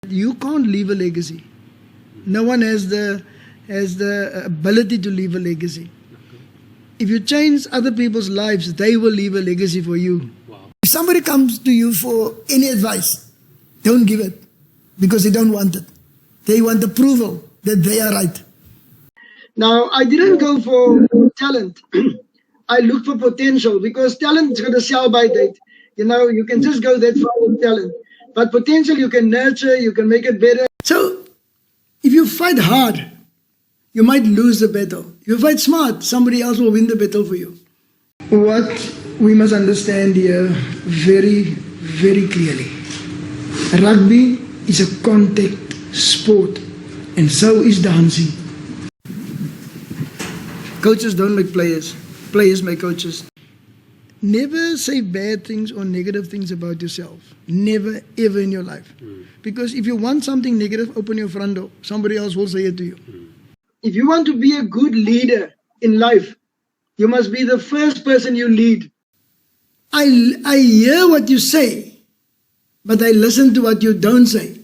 You can't leave a legacy. No one has the ability to leave a legacy. If you change other people's lives, they will leave a legacy for you. Wow. If somebody comes to you for any advice, don't give it because they don't want it. They want approval that they are right. Now, I didn't go for talent. I looked for potential because talent is going to sell by date. You know, you can just go that far with talent. But potential you can nurture, you can make it better. So, if you fight hard, you might lose the battle. If you fight smart, somebody else will win the battle for you. What we must understand here very, very clearly. Rugby is a contact sport, and so is dancing. Coaches don't make players. Players make coaches. Never say bad things or negative things about yourself. Never, ever in your life. Because if you want something negative, open your front door. Somebody else will say it to you. If you want to be a good leader in life, you must be the first person you lead. I hear what you say, but I listen to what you don't say.